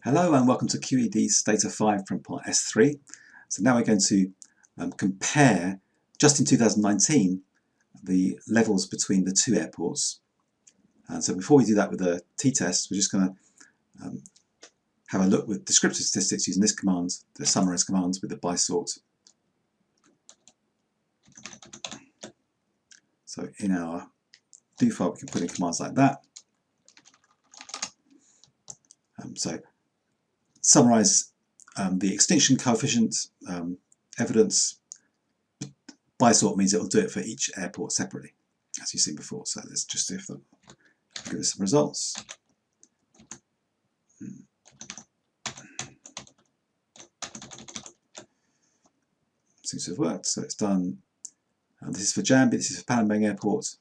Hello and welcome to QED's Stata 5 from part S3. So now we're going to compare, just in 2019, the levels between the two airports. And so before we do that with the t-test, we're just going to have a look with descriptive statistics using this command, the summarize command with the by sort. So in our do file we can put in commands like that. So summarize the extinction coefficient evidence. By sort means it will do it for each airport separately, as you've seen before. So let's just see if they'll give us some results. Seems to have worked. So it's done. This is for Jambi, this is for Palembang Airport.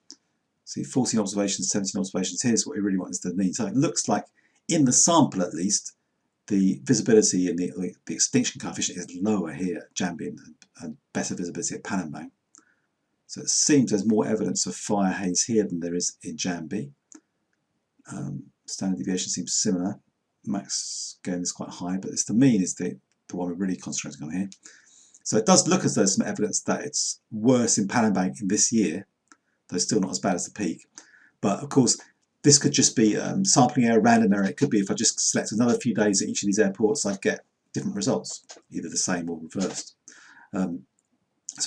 See, 14 observations, 17 observations. Here's what we really want is the mean. So it looks like, in the sample at least, the visibility and the extinction coefficient is lower here at Jambi and better visibility at Palembang. So it seems there's more evidence of fire haze here than there is in Jambi. Standard deviation seems similar. Max gain is quite high, but it's the mean is the one we're really concentrating on here. So it does look as though there's some evidence that it's worse in Palembang in this year, though still not as bad as the peak. But of course, this could just be sampling error, random error. It could be if I just select another few days at each of these airports, I'd get different results, either the same or reversed. So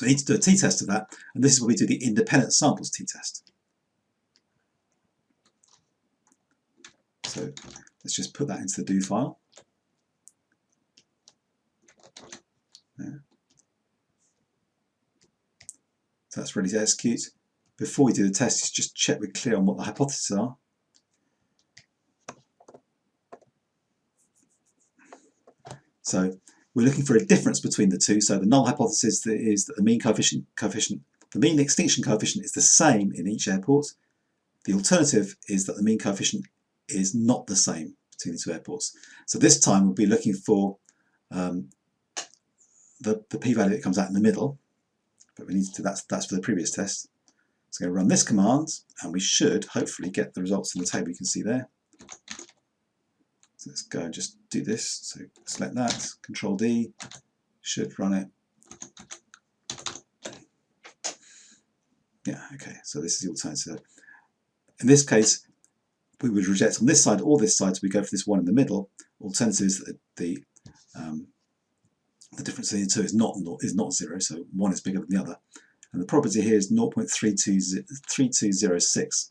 we need to do a t-test of that, and this is where we do the independent samples t-test. So let's just put that into the do file. There. So that's ready to execute. Before we do the test, just check we're clear on what the hypotheses are. So we're looking for a difference between the two. So the null hypothesis is that the mean extinction coefficient is the same in each airport. The alternative is that the mean coefficient is not the same between the two airports. So this time we'll be looking for the p-value that comes out in the middle, but we need to do that's for the previous test. So I'm going to run this command, and we should hopefully get the results in the table you can see there. So let's go and just do this. So select that, Control D, should run it. Yeah, okay, so this is the alternative. In this case, we would reject on this side or this side, so we go for this one in the middle. Alternative is that the difference between the two is not 0, so one is bigger than the other. And the probability here is 0.3206.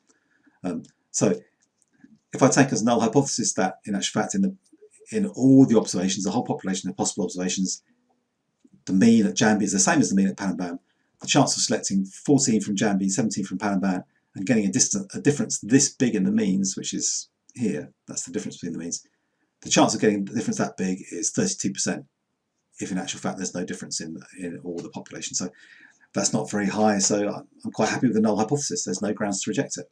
So if I take as null hypothesis that, in actual fact, in all the observations, the whole population of possible observations, the mean at Jambi is the same as the mean at Palembang, the chance of selecting 14 from Jambi, 17 from Palembang, and getting a difference this big in the means, which is here, that's the difference between the means, the chance of getting the difference that big is 32%, if in actual fact there's no difference in all the population. So that's not very high, so I'm quite happy with the null hypothesis. There's no grounds to reject it.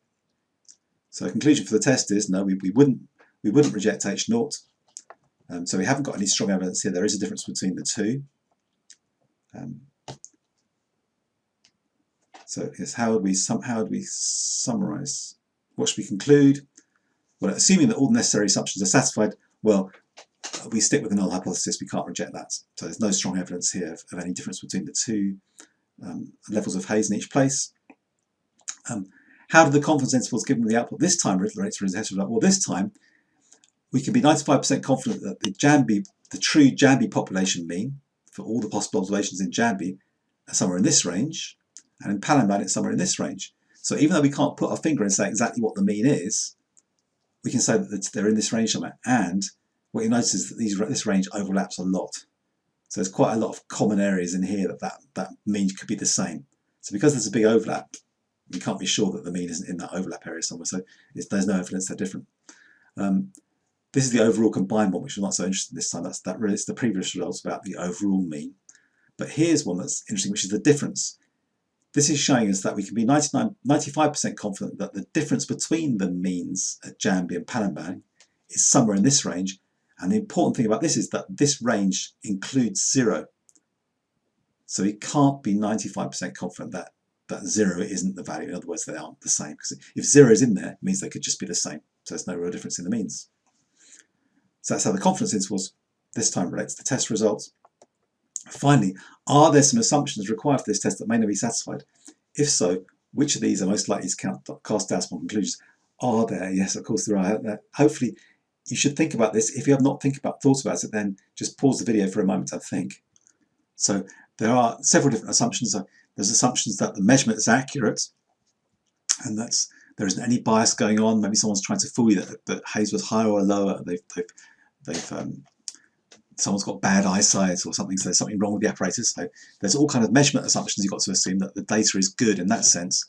So the conclusion for the test is no, we wouldn't reject H0. So we haven't got any strong evidence here. There is a difference between the two. So it's how would we summarize? What should we conclude? Well, assuming that all the necessary assumptions are satisfied, well, we stick with the null hypothesis. We can't reject that. So there's no strong evidence here of any difference between the two levels of haze in each place. How do the confidence intervals given the output this time relate to the test result? Well, this time we can be 95% confident that the true Jambi population mean for all the possible observations in Jambi are somewhere in this range, and in Palembang it's somewhere in this range. So even though we can't put our finger and say exactly what the mean is, we can say that they're in this range somewhere. And what you notice is that this range overlaps a lot. So there's quite a lot of common areas in here that mean could be the same. So because there's a big overlap, we can't be sure that the mean isn't in that overlap area somewhere. So there's no evidence they're different. This is the overall combined one, which is not so interesting this time. That really is the previous results about the overall mean. But here's one that's interesting, which is the difference. This is showing us that we can be 95% confident that the difference between the means at Jambi and Palembang is somewhere in this range. And the important thing about this is that this range includes 0. So we can't be 95% confident that 0 isn't the value. In other words, they aren't the same. Because if 0 is in there, it means they could just be the same. So there's no real difference in the means. So that's how the confidence intervals this time relate to the test results. Finally, are there some assumptions required for this test that may not be satisfied? If so, which of these are most likely to cast doubt upon conclusions? Are there? Yes, of course there are. Hopefully, you should think about this. If you have not thought about it, then just pause the video for a moment and think. So there are several different assumptions. There's assumptions that the measurement is accurate, and that's there isn't any bias going on. Maybe someone's trying to fool you that haze was higher or lower. Someone's got bad eyesight or something, so there's something wrong with the apparatus. So there's all kind of measurement assumptions you've got to assume that the data is good in that sense.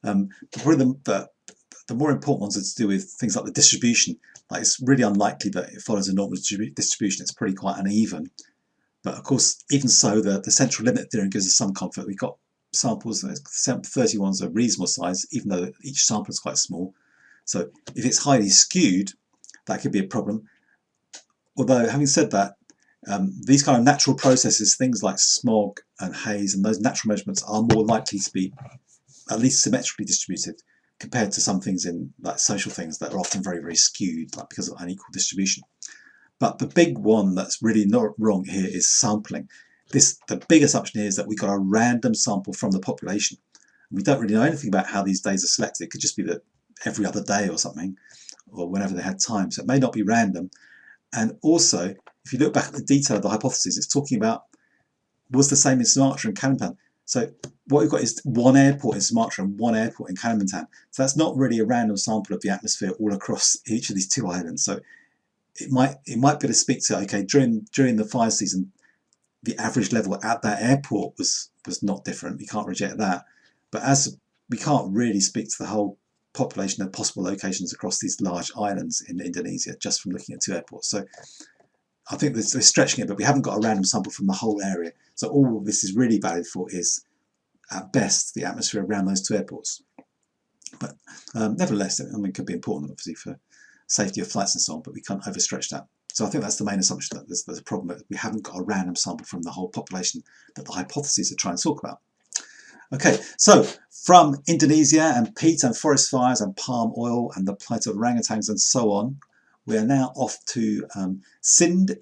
Probably the more important ones are to do with things like the distribution. Like it's really unlikely that it follows a normal distribution. It's pretty quite uneven. But of course, even so, the central limit theorem gives us some comfort. We've got samples, 31's a reasonable size, even though each sample is quite small. So if it's highly skewed, that could be a problem. Although, having said that, these kind of natural processes, things like smog and haze, and those natural measurements are more likely to be at least symmetrically distributed compared to some things in like social things that are often very, very skewed, like because of unequal distribution. But the big one that's really not wrong here is sampling. The big assumption here is that we got a random sample from the population. We don't really know anything about how these days are selected. It could just be that every other day or something, or whenever they had time. So it may not be random. And also, if you look back at the detail of the hypothesis, it's talking about was the same in Sumatra and Kalimantan. So what we've got is one airport in Sumatra and one airport in Kalimantan. So that's not really a random sample of the atmosphere all across each of these two islands. So it might be able to speak to, okay, during the fire season, the average level at that airport was not different. We can't reject that. But as we can't really speak to the whole population of possible locations across these large islands in Indonesia just from looking at two airports. So I think they're stretching it, but we haven't got a random sample from the whole area. So all this is really valid for is, at best, the atmosphere around those two airports. But nevertheless, I mean, it could be important, obviously, for safety of flights and so on, but we can't overstretch that. So I think that's the main assumption, that there's a problem that we haven't got a random sample from the whole population that the hypotheses are trying to talk about. Okay, so from Indonesia and peat and forest fires and palm oil and the plight of orangutans and so on, we are now off to Sindh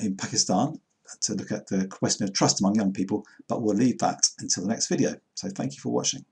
in Pakistan to look at the question of trust among young people, but we'll leave that until the next video. So thank you for watching.